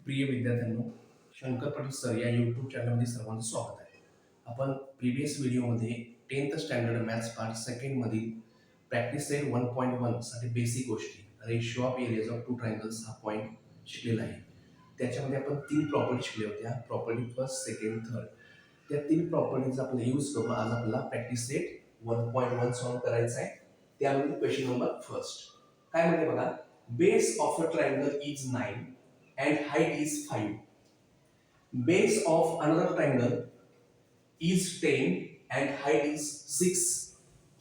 प्रिय विद्यार्थ्यांनो, शंकर पाटील सर या यूट्यूब चॅनलमध्ये सर्वांचं स्वागत आहे. आपण प्रिव्हियस व्हिडिओमध्ये 10th स्टँडर्ड मॅथ्स पार्ट सेकंडमधील प्रॅक्टिस सेट 1.1 साठी बेसिक गोष्टी ratio of areas of two triangles हा पॉईंट शिकलेला आहे. त्याच्यामध्ये आपण 3 प्रॉपर्टी शिकल्या होत्या, प्रॉपर्टी फर्स्ट, सेकंड, थर्ड. त्या 3 प्रॉपर्टीज आपण यूज करून आज आपल्याला प्रॅक्टिस सेट 1.1 सॉल्व्ह करायचा आहे. त्यामध्ये क्वेश्चन नंबर फर्स्ट काय म्हणते बघा, base of a triangle is 9 and height is 5. Base of another triangle is 10 and height is 6.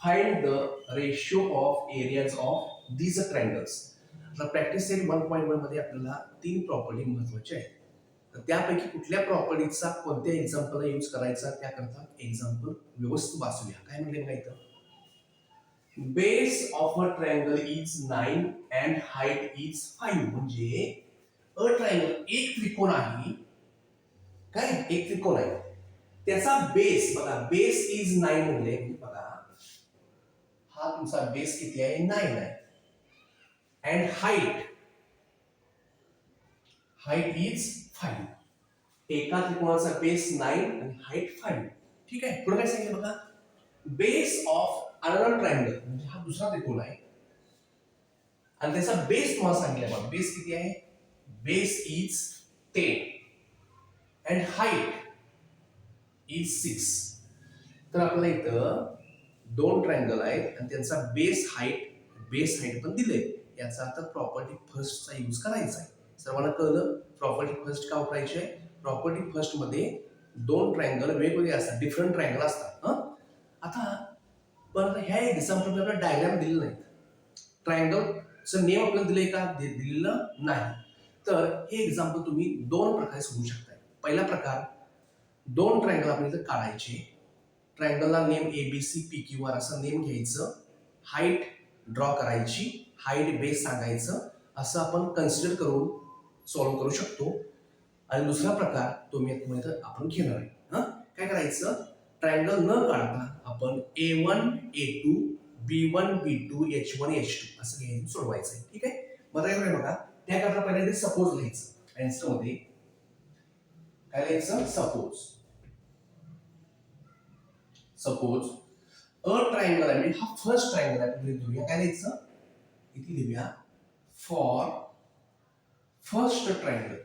Find the ratio of areas of these triangles. आता प्रॅक्टिस सेट 1.1 मध्ये आपल्याला 3 property महत्वाच्या आहेत. तर त्यापैकी कुठल्या प्रॉपर्टीचा कोणत्या एक्झाम्पलला यूज करायचा त्याकरता एक्झाम्पल व्यवस्थित वाचूया. काय म्हणले बघा इथं, base of a triangle is 9 and height is 5. म्हणजे अ ट्रायंगल एक त्रिकोण आहे, काय एक त्रिकोण आहे, त्याचा बेस बघा, बेस इज 9 म्हणजे बघा हा तुमचा बेस किती आहे, 9 आहे. And height is 5. एका त्रिकोणाचा बेस 9 आणि हाईट 5. ठीक आहे. पुढे काय सांगितलं बघा, बेस ऑफ अनदर ट्रायंगल म्हणजे हा दुसरा त्रिकोण आहे आणि त्याचा बेस तुम्हाला सांगितलं बघा, बेस किती आहे, base is 10 and height is 6. तर आपल्याला इथं दोन ट्रायंगल आहेत आणि त्यांचा बेस हाईट पण दिले. याचा अर्थ प्रॉपर्टी फर्स्टचा यूज करायचा आहे. सर्वांना कळलं प्रॉपर्टी फर्स्ट का वापरायची आहे. प्रॉपर्टी फर्स्ट मध्ये दोन ट्रायंगल वेगवेगळे असतात, डिफरंट ट्रायंगल असतात. आता पण ह्या एक्झाम्पल आपल्याला डायग्राम दिलेलं नाही, ट्रायंगलचं नेम आपल्याला दिलंय का, दिलेलं नाही. तर हे एक्झाम्पल तुम्ही दोन प्रकारे सोडवू शकता. पहिला प्रकार, दोन ट्रायंगल आपण इथं काढायचे, ट्रायंगलला name ABC P Q R असं नेम घ्यायचं, हाईट ड्रॉ करायची, हाईट बेस सांगायचं, असं आपण कन्सिडर करून सॉल्व्ह करू शकतो. आणि दुसरा प्रकार तुम्ही इथं आपण घेणार आहे. काय करायचं, ट्रायंगल न काढता आपण A1 A2 B1 B2 H1 H2 असं घ्यायचं, सोडवायचं आहे. ठीक आहे. बघा त्याकरता पहिले सपोज लिहायचं. आन्सर मध्ये काय लिहायचं, सपोज अ ट्रायंगल आहे, म्हणजे हा फर्स्ट ट्रायंगल आहे. आपण लिहूया, काय लिहायचं इथे लिहूया, फॉर फर्स्ट ट्रायंगल,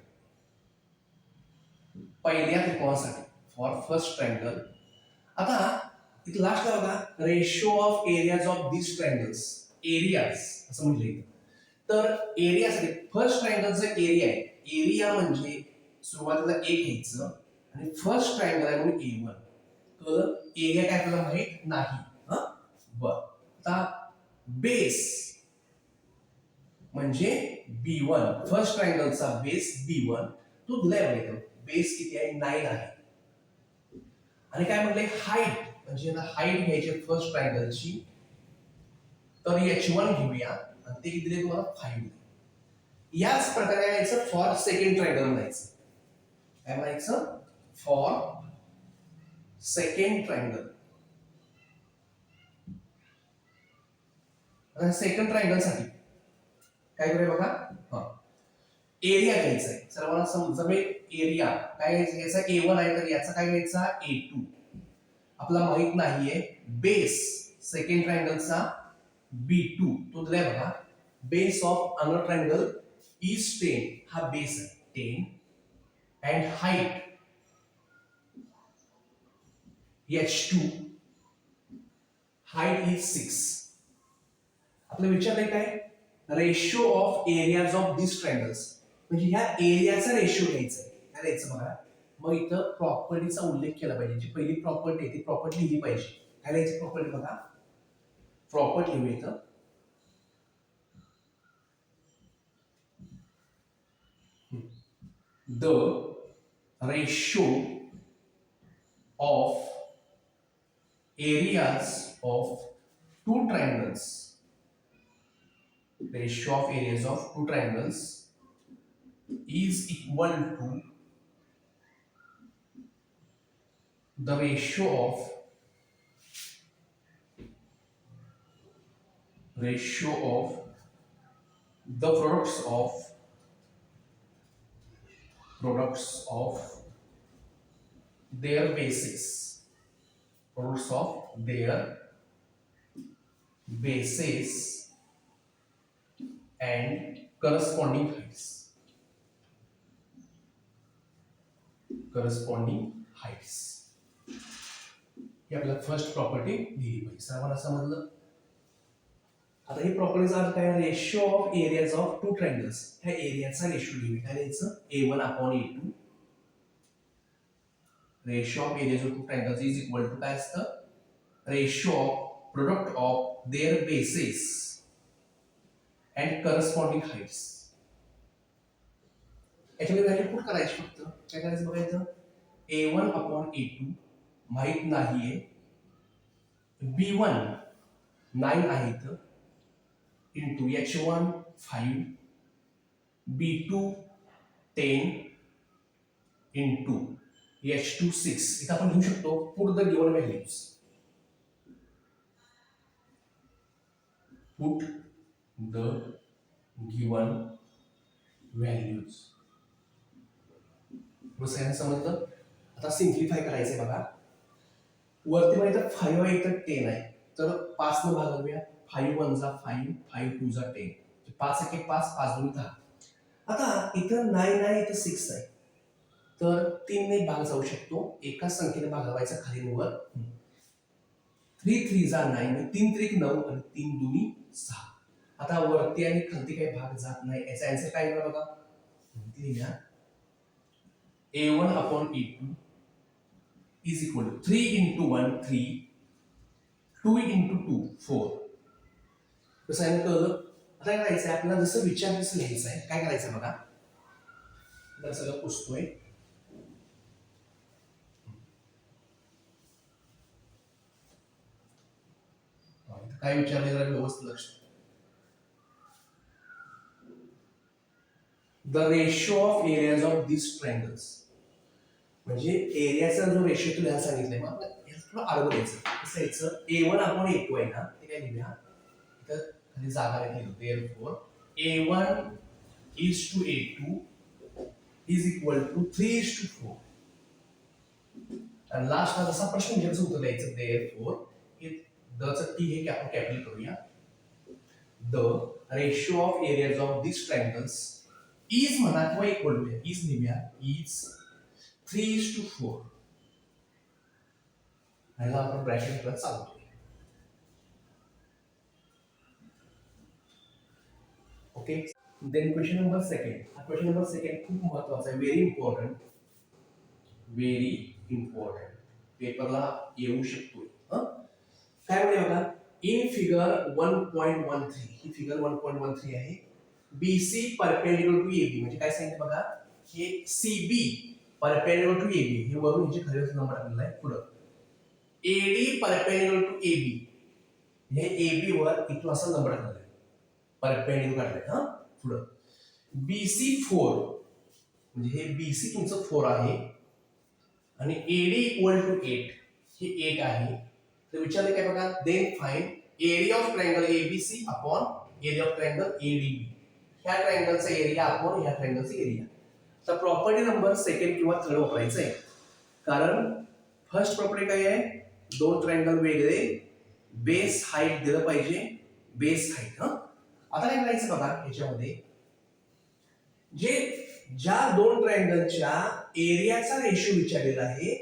पहिल्या त्रिकोणासाठी, फॉर फर्स्ट ट्रायंगल. आता इथे लास्टला बघा, ratio of areas of this triangles, areas असं म्हटलंय. तर एरियासाठी फर्स्ट ट्रायंगलचा एरिया आहे, एरिया म्हणजे सुरुवातीला A घ्यायचं आणि फर्स्ट ट्रायंगल आहे म्हणून A1. तर एरिया काय आपल्याला माहित नाही. बर, आता बेस म्हणजे B1, फर्स्ट ट्रायंगलचा बेस B1 तो दिलाय बघा, बेस किती आहे, 9 आहे. आणि काय म्हटलंय, हाईट म्हणजे हाईट घ्यायची फर्स्ट ट्रायंगलची, तर H1 घेऊया आणि ते किती दिले तुम्हाला, 5. याच प्रकारे यायचं फॉर सेकंड ट्रायंगल म्हणायचं. काय म्हणायचं, for second triangle. Second triangle साठी काय करूया बघा, एरिया घ्यायचा आहे. सर्वांना समजा एरिया काय घ्यायचा, याचा A1 आहे तर याचा काय घ्यायचा, A2. आपला माहित नाहीये बेस सेकंड ट्रायंगलचा B2 तो दिलाय बघा, base of another triangle is 10. हा बेस आहे 10 and height H2, height is 6. आपलं विचारलंय काय, ratio of areas of this triangles, म्हणजे ह्या एरियाचा रेशिओ घ्यायचा आहे. काय द्यायचं बघा, मग इथं प्रॉपर्टीचा उल्लेख केला पाहिजे. जी पहिली प्रॉपर्टी आहे ती प्रॉपर्टी लिहिली पाहिजे. काय लिहायची प्रॉपर्टी बघा, प्रॉपर्टी लिहू इथं, the ratio of areas of two triangles, ratio of areas of two triangles is equal to the ratio of the products of products of their bases, products of their bases and corresponding heights, corresponding heights. ही आपल्याला first property लिहिली पाहिजे. सर्वांना समजलं? आता ही प्रॉपर्टीचा अर्थ काय? Ratio of areas of two triangles. ह्या एरियाचा रेशिओ लिहिली काय लिहायचं? A1/A2. Ratio of areas of two triangles is equal to काय असतं? Ratio of product of their bases and corresponding heights. याच्यामध्ये व्हॅल्यू पुट करायची. फक्त काय करायचं बघायचं? A1/A2 माहित नाहीये, B1 9 आहे इथं, into H1 5, B2 10 into H2 6. इथं आपण लिहू शकतो put the given values. Put the given values. समजलं? आता सिम्प्लिफाय करायचंय बघा. वरती माहिती 5 आहे तर 10 आहे, तर 5 न भागूया. 5 1 जा 5, 5 2 जा 10, 5 1 5, 5 2 10. आता इथं 9 आहे, इथं 6 आहे, तर 3 ने भाग जाऊ शकतो. एका संख्येने भागवायचा खाली वर. 3 3 जा 9, 3 3 9 आणि 3 2 6. आता वरती आणि खालती काही भाग जात नाही. याचा आन्सर काय येणार बघा? लिहिया A1/A2 is equal to 3 into 1 3, 2 into 2 4. कसं आहे कळलं? आता काय करायचं आहे? आपल्याला जसं विचार तसं लिहायचं आहे. काय करायचं बघा? तर सगळं पुसतोय. काय विचारले जरा व्यवस्थित लक्ष. The ratio of areas of this triangles. म्हणजे एरियाचा जो रेशिओ तुला ह्या सांगितलंय, मग थोडं आडवं द्यायचं. कसं यायचं? A1/A2 आहे ना, ते काय लिहूया इथं खाली जागा लिहिली. Therefore A1:A2 is equal to 3:4. आणि लास्टला जसा प्रश्न विचारायचं उत्तर द्यायचं. देअरफॉर द चं टी हे आपण कॅपिटल करूया. The ratio of areas of this triangles is म्हणा किंवा इक्वल टू, इज लिहूया, इज 3:4. ह्याला आपण ब्रॅकेट ला चालवतो. Okay. Then question number second. हा क्वेश्चन नंबर सेकंड खूप महत्त्वाचा आहे. Very important, very important. पेपरला येऊ शकतो. काय म्हणे बघा? इन फिगर 1.13, ही फिगर 1.13 आहे. BC perpendicular to AB. म्हणजे काय सांगितलं बघा? हे CB परपेंडिक्युलर टू AB. हे वरून ह्याचे खरे नंबर आपल्याला आहे. पुढं AD परपेंडिक्युलर टू AB. हे AB वर इथून असा नंबर काढलाय, परपेंडिक्युलर काढलाय. हा पुढं BC 4, म्हणजे हे BC तुमचं 4 आहे आणि AD इक्वल टू 8. हे 8 आहे. तर विचारले काय बघा? Then find area of triangle ABC upon area of triangle ADB. ह्या ट्रायंगलचा एरिया अपॉन ह्या ट्रायंगलचा एरिया. तर प्रॉपर्टी नंबर सेकंड किंवा थर्ड वापरायचं आहे. कारण फर्स्ट प्रॉपर्टी काय आहे? दोन ट्रायंगल वेगळे, बेस हाईट दिलं पाहिजे. Base height. आता काय करायचं बघा? ह्याच्यामध्ये ज्या दोन ट्रायंगलच्या एरियाचा रेशिओ विचारलेला आहे,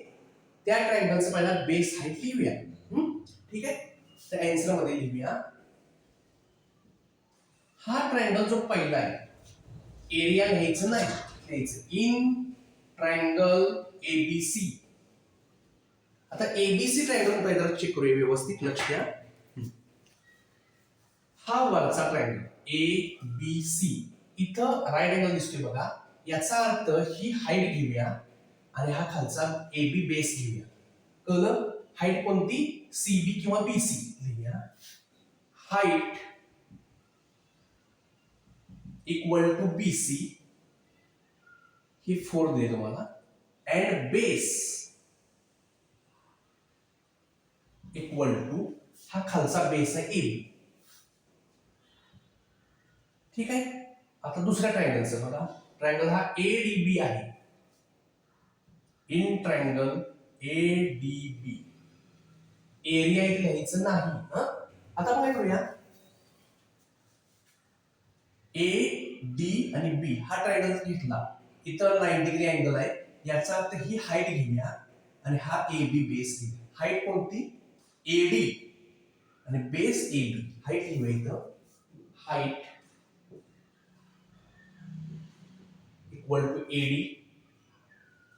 त्या ट्रायंगलचा पहिला बेस हाईट लिहूया. ठीक आहे. तर आन्सर मध्ये लिहूया, हा ट्रायंगल जो पहिला आहे, एरिया घ्यायचं नाही, घ्यायचं इन ट्रायंगल ABC. आता ABC ट्रायंगल पहिला चेक करूया व्यवस्थित. लक्ष द्या. हा वरचा ट्रायंगल ABC, इथं राईट अँगल दिसतोय बघा. याचा अर्थ ही हाईट घेऊया आणि हा खालचा AB बेस घेऊया. कळलं? हाईट कोणती? CB किंवा BC लिहूया. हाईट इक्वल टू BC, ही 4 दे तुम्हाला, अँड बेस इक्वल टू हा खालचा बेस आहे AB. ठीक आहे. आता दुसऱ्या ट्रायंगलचं बघा. ट्रायंगल हा ADB आहे. इन ट्रायंगल ADB एरिया इथे लिहायचं नाही. आता आपण काय करूया, ए डी आणि बी हा ट्रायंगल घेतला, इथं 90 डिग्री अँगल आहे, याचा अर्थ ही हाईट घेऊया आणि हा ए बी बेस घेऊया. हाईट कोणती, एडी आणि बेस एबी. हाईट घेऊया इथं, हाईट इक्वल टू एडी,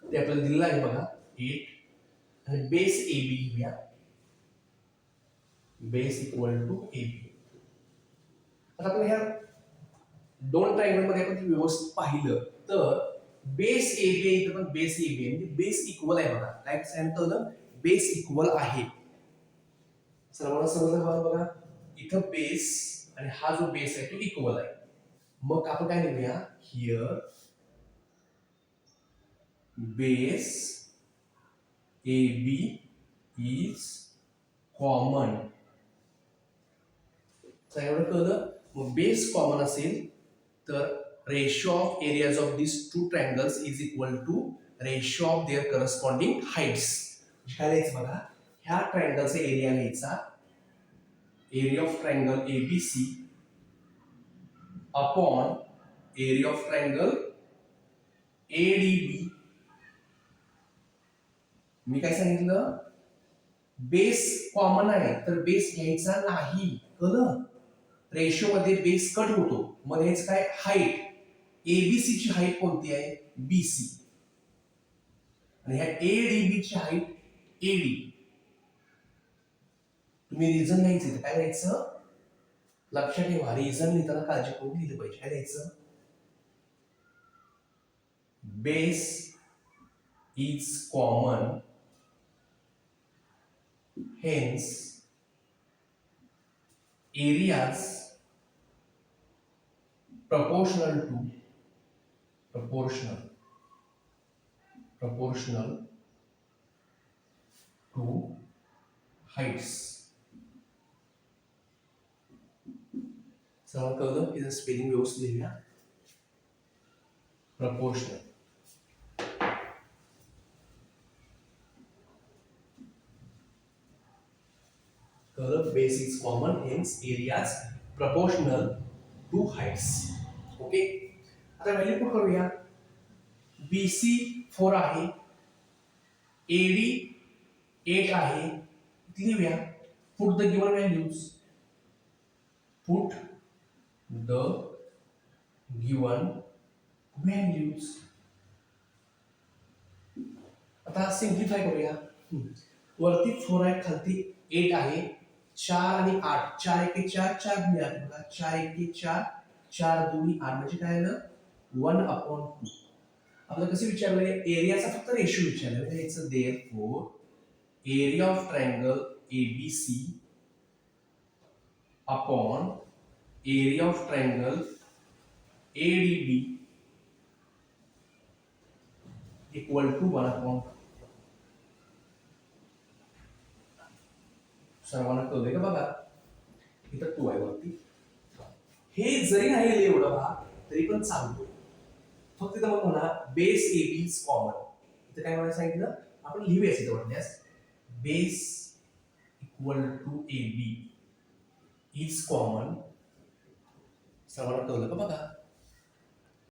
ते आपल्याला दिलेलं आहे बघा 8, आणि बेस एबी घेऊया, बेस इक्वल टू एबी. आता आपण ह्या दोन ट्रायंगल मध्ये आपण व्यवस्थित पाहिलं तर बेस एबी इथं पण बेस एबी म्हणजे बेस इक्वल आहे बघा. काय सांगितलं, बेस इक्वल आहे. सर्वांना समजलं बघा, इथं बेस आणि हा जो बेस आहे तो इक्वल आहे. मग आपण काय लिहूया, here base AB is common. एवढं कळलं. मग बेस कॉमन असेल तर ratio of areas of this two triangles is equal to ratio of their corresponding heights. काय लिहायचं बघा, ह्या ट्रायंगलचा एरिया लिहायचा, area of triangle ABC upon area of triangle ADB. मी काय सांगितलं, बेस कॉमन आहे तर बेस घ्यायचा नाही. कळलं, रेशो मध्ये बेस कट होतो. मग हेच काय, हाईट एबीसी ची हाईट कोणती आहे, BC, आणि ह्या ADB ची हाईट AD. तुम्ही रिझन लिहायचं, काय लिहायचं, लक्षात ठेवा, रिझन लिहिताना काळजी करून लिहिलं पाहिजे. काय लिहायचं, base is common hence areas proportional to heights. सर्व कळलं, इथं स्पेलिंग व्यवस्थित लिहूया, proportional. Base is common, hence areas proportional to heights. Okay, आता व्हॅल्यू पुट करूया. BC 4 आहे, AD 8 आहे, लिहूया. Put the given values, put the given values. आता सिंप्लिफाय करूया. वरती 4 आहे, खालती 8 आहे, 4 आणि 8, 4 एके 4, 4 मिळाले बघा, 4 एके 4, 4 दोन्ही 8, म्हणजे काय आलं, 1/2. आपल्याला कसं विचारलंय, एरियाचा फक्त रेशो विचारलाय, म्हणजे it's therefore area of triangle ABC upon area of triangle ADB equal to 1/2. सर्वांना कळलंय का बघा, इथं 2 आहे वरती. हे जरी नाही लिहिले एवढं भाग तरी पण चालतो, फक्त इथं म्हणा बेस AB इज कॉमन. इथं काय म्हणायला सांगितलं, आपण लिहूयाच इथं म्हणण्यास, base equal to AB is common. सर्वांना कळलं का बघा.